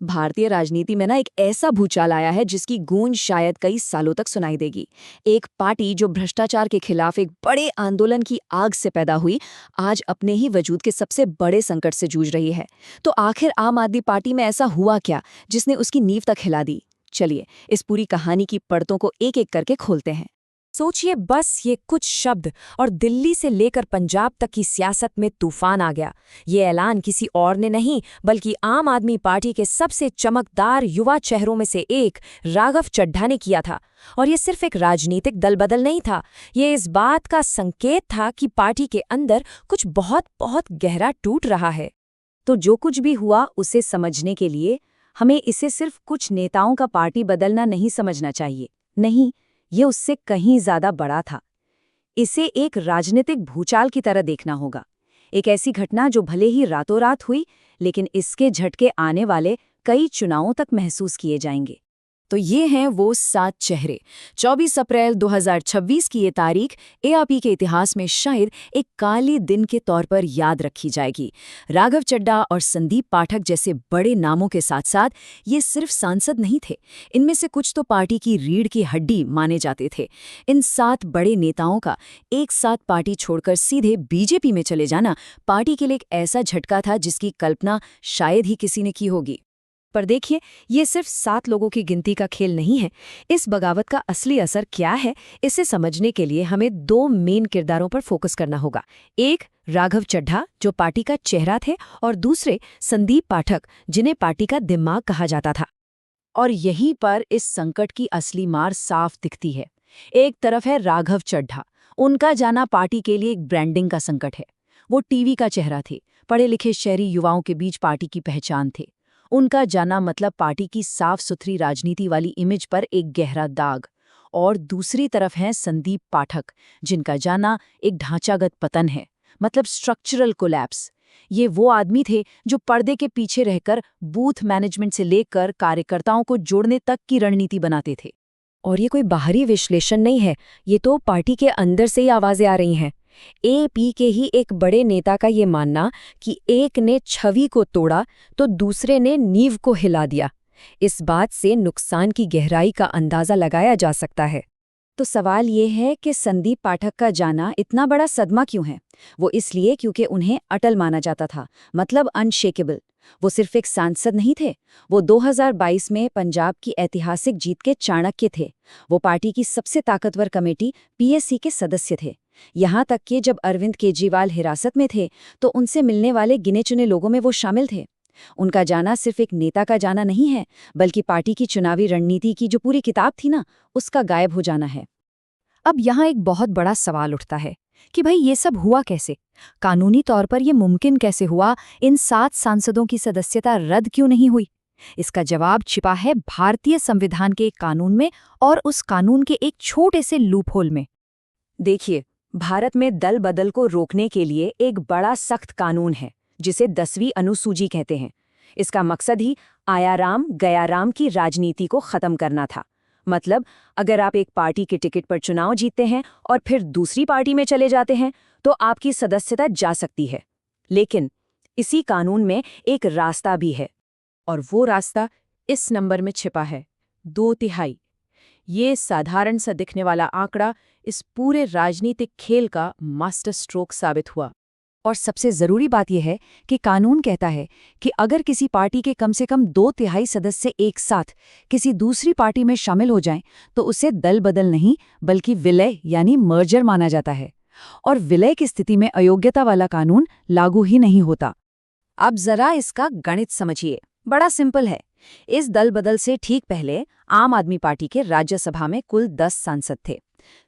भारतीय राजनीति में ना एक ऐसा भूचाल आया है जिसकी गूंज शायद कई सालों तक सुनाई देगी। एक पार्टी जो भ्रष्टाचार के खिलाफ एक बड़े आंदोलन की आग से पैदा हुई, आज अपने ही वजूद के सबसे बड़े संकट से जूझ रही है। तो आखिर आम आदमी पार्टी में ऐसा हुआ क्या जिसने उसकी नींव तक हिला दी? चलिए इस पूरी कहानी की परतों को एक एक करके खोलते हैं। सोचिए बस ये कुछ शब्द और दिल्ली से लेकर पंजाब तक की सियासत में तूफान आ गया। ये ऐलान किसी और ने नहीं बल्कि आम आदमी पार्टी के सबसे चमकदार युवा चेहरों में से एक राघव चड्ढा ने किया था। और ये सिर्फ एक राजनीतिक दल बदल नहीं था, ये इस बात का संकेत था कि पार्टी के अंदर कुछ बहुत बहुत गहरा टूट रहा है। तो जो कुछ भी हुआ उसे समझने के लिए हमें इसे सिर्फ कुछ नेताओं का पार्टी बदलना नहीं समझना चाहिए। नहीं, ये उससे कहीं ज्यादा बड़ा था। इसे एक राजनीतिक भूचाल की तरह देखना होगा। एक ऐसी घटना जो भले ही रातों रात हुई, लेकिन इसके झटके आने वाले कई चुनावों तक महसूस किए जाएंगे। तो ये हैं वो 7 चेहरे। 24 अप्रैल 2026 की ये तारीख एआरपी के इतिहास में शायद एक काले दिन के तौर पर याद रखी जाएगी। राघव चड्ढा और संदीप पाठक जैसे बड़े नामों के साथ साथ ये सिर्फ सांसद नहीं थे, इनमें से कुछ तो पार्टी की रीढ़ की हड्डी माने जाते थे। इन 7 बड़े नेताओं का एक साथ पार्टी छोड़कर सीधे बीजेपी में चले जाना पार्टी के लिए एक ऐसा झटका था जिसकी कल्पना शायद ही किसी ने की होगी। पर देखिए, ये सिर्फ 7 लोगों की गिनती का खेल नहीं है। इस बगावत का असली असर क्या है, इसे समझने के लिए हमें 2 मेन किरदारों पर फोकस करना होगा। एक राघव चड्ढा, जो पार्टी का चेहरा थे, और दूसरे संदीप पाठक, जिन्हें पार्टी का दिमाग कहा जाता था। और यहीं पर इस संकट की असली मार साफ दिखती है। एक तरफ है राघव चड्ढा, उनका जाना पार्टी के लिए एक ब्रांडिंग का संकट है। वो टीवी का चेहरा थे, पढ़े लिखे शहरी युवाओं के बीच पार्टी की पहचान थे। उनका जाना मतलब पार्टी की साफ सुथरी राजनीति वाली इमेज पर एक गहरा दाग। और दूसरी तरफ हैं संदीप पाठक, जिनका जाना एक ढांचागत पतन है, मतलब स्ट्रक्चरल कोलैप्स। ये वो आदमी थे जो पर्दे के पीछे रहकर बूथ मैनेजमेंट से लेकर कार्यकर्ताओं को जोड़ने तक की रणनीति बनाते थे। और ये कोई बाहरी विश्लेषण नहीं है, ये तो पार्टी के अंदर से ही आवाजें आ रही हैं। एपी के ही एक बड़े नेता का ये मानना कि एक ने छवि को तोड़ा तो दूसरे ने नींव को हिला दिया। इस बात से नुकसान की गहराई का अंदाजा लगाया जा सकता है। तो सवाल ये है कि संदीप पाठक का जाना इतना बड़ा सदमा क्यों है? वो इसलिए क्योंकि उन्हें अटल माना जाता था, मतलब अनशेकेबल। वो सिर्फ एक सांसद नहीं थे, वो 2022 में पंजाब की ऐतिहासिक जीत के चाणक्य थे। वो पार्टी की सबसे ताकतवर कमेटी पीएससी के सदस्य थे। यहाँ तक कि जब अरविंद केजरीवाल हिरासत में थे तो उनसे मिलने वाले गिने चुने लोगों में वो शामिल थे। उनका जाना सिर्फ एक नेता का जाना नहीं है, बल्कि पार्टी की चुनावी रणनीति की जो पूरी किताब थी ना, उसका गायब हो जाना है। अब यहाँ एक बहुत बड़ा सवाल उठता है कि भाई ये सब हुआ कैसे? कानूनी तौर पर यह मुमकिन कैसे हुआ? इन 7 सांसदों की सदस्यता रद्द क्यों नहीं हुई? इसका जवाब छिपा है भारतीय संविधान के एक कानून में, और उस कानून के एक छोटे से लूपहोल में। देखिए, भारत में दल बदल को रोकने के लिए एक बड़ा सख्त कानून है जिसे 10वीं अनुसूची कहते हैं। इसका मकसद ही आयाराम गयाराम की राजनीति को खत्म करना था। मतलब अगर आप एक पार्टी के टिकट पर चुनाव जीतते हैं और फिर दूसरी पार्टी में चले जाते हैं तो आपकी सदस्यता जा सकती है। लेकिन इसी कानून में एक रास्ता भी है, और वो रास्ता इस नंबर में छिपा है, 2/3। ये साधारण सा दिखने वाला आंकड़ा इस पूरे राजनीतिक खेल का मास्टर स्ट्रोक साबित हुआ। और सबसे जरूरी बात यह है कि कानून कहता है कि अगर किसी पार्टी के कम से कम 2/3 सदस्य एक साथ किसी दूसरी पार्टी में शामिल हो जाएं, तो उसे दल बदल नहीं बल्कि विलय यानी मर्जर माना जाता है। और विलय की स्थिति में अयोग्यता वाला कानून लागू ही नहीं होता। अब जरा इसका गणित समझिए, बड़ा सिंपल है। इस दल बदल से ठीक पहले आम आदमी पार्टी के राज्यसभा में कुल 10 सांसद थे।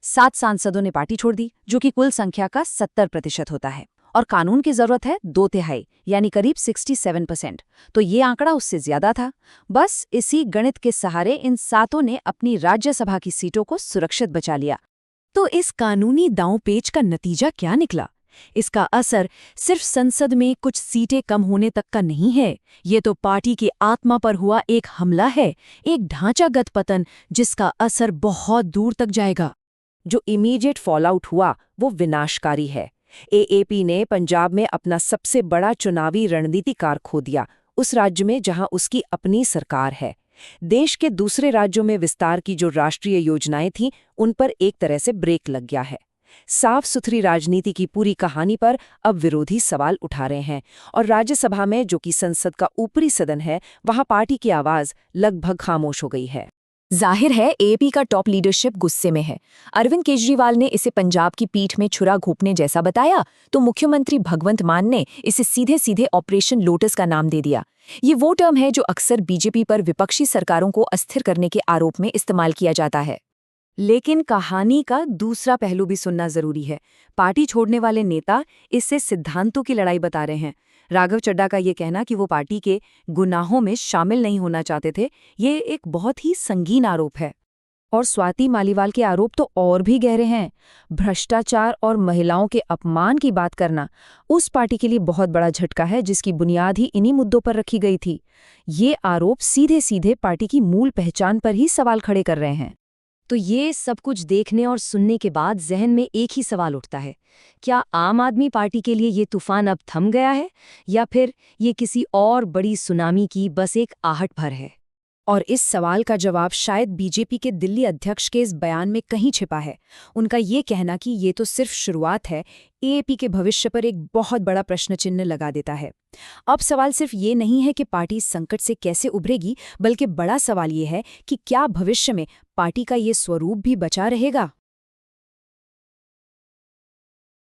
7 सांसदों ने पार्टी छोड़ दी, जो कि कुल संख्या का 70% होता है। और कानून की जरूरत है 2/3 यानी करीब 67%। तो ये आंकड़ा उससे ज्यादा था। बस इसी गणित के सहारे इन 7 ने अपनी राज्यसभा की सीटों को सुरक्षित बचा लिया। तो इस कानूनी दांवपेच का नतीजा क्या निकला? इसका असर सिर्फ संसद में कुछ सीटें कम होने तक का नहीं है, ये तो पार्टी की आत्मा पर हुआ एक हमला है, एक ढांचागत पतन जिसका असर बहुत दूर तक जाएगा। जो इमीडिएट फॉलआउट हुआ वो विनाशकारी है। एएपी ने पंजाब में अपना सबसे बड़ा चुनावी रणनीतिकार खो दिया। उस राज्य में जहां उसकी अपनी सरकार है। देश के दूसरे राज्यों में विस्तार की जो राष्ट्रीय योजनाएं थीं, उन पर एक तरह से ब्रेक लग गया है। साफ सुथरी राजनीति की पूरी कहानी पर अब विरोधी सवाल उठा रहे हैं और राज्यसभा में, जो कि संसद का ऊपरी सदन है, वहां पार्टी की आवाज लगभग खामोश हो गई है। जाहिर है एपी का टॉप लीडरशिप गुस्से में है। अरविंद केजरीवाल ने इसे पंजाब की पीठ में छुरा घोंपने जैसा बताया, तो मुख्यमंत्री भगवंत मान ने इसे सीधे सीधे ऑपरेशन लोटस का नाम दे दिया। ये वो टर्म है जो अक्सर बीजेपी पर विपक्षी सरकारों को अस्थिर करने के आरोप में इस्तेमाल किया जाता है। लेकिन कहानी का दूसरा पहलू भी सुनना जरूरी है। पार्टी छोड़ने वाले नेता इससे सिद्धांतों की लड़ाई बता रहे हैं। राघव चड्ढा का ये कहना कि वो पार्टी के गुनाहों में शामिल नहीं होना चाहते थे, ये एक बहुत ही संगीन आरोप है। और स्वाति मालीवाल के आरोप तो और भी गहरे हैं। भ्रष्टाचार और महिलाओं के अपमान की बात करना उस पार्टी के लिए बहुत बड़ा झटका है, जिसकी बुनियाद ही इन्हीं मुद्दों पर रखी गई थी। ये आरोप सीधे सीधे पार्टी की मूल पहचान पर ही सवाल खड़े कर रहे हैं। तो ये सब कुछ देखने और सुनने के बाद जहन में एक ही सवाल उठता है, क्या आम आदमी पार्टी के लिए ये तूफान अब थम गया है, या फिर ये किसी और बड़ी सुनामी की बस एक आहट भर है? और इस सवाल का जवाब शायद बीजेपी के दिल्ली अध्यक्ष के इस बयान में कहीं छिपा है। उनका ये कहना कि ये तो सिर्फ शुरुआत है, एएपी के भविष्य पर एक बहुत बड़ा प्रश्न चिन्ह लगा देता है। अब सवाल सिर्फ ये नहीं है कि पार्टी इस संकट से कैसे उभरेगी, बल्कि बड़ा सवाल ये है कि क्या भविष्य में पार्टी का ये स्वरूप भी बचा रहेगा।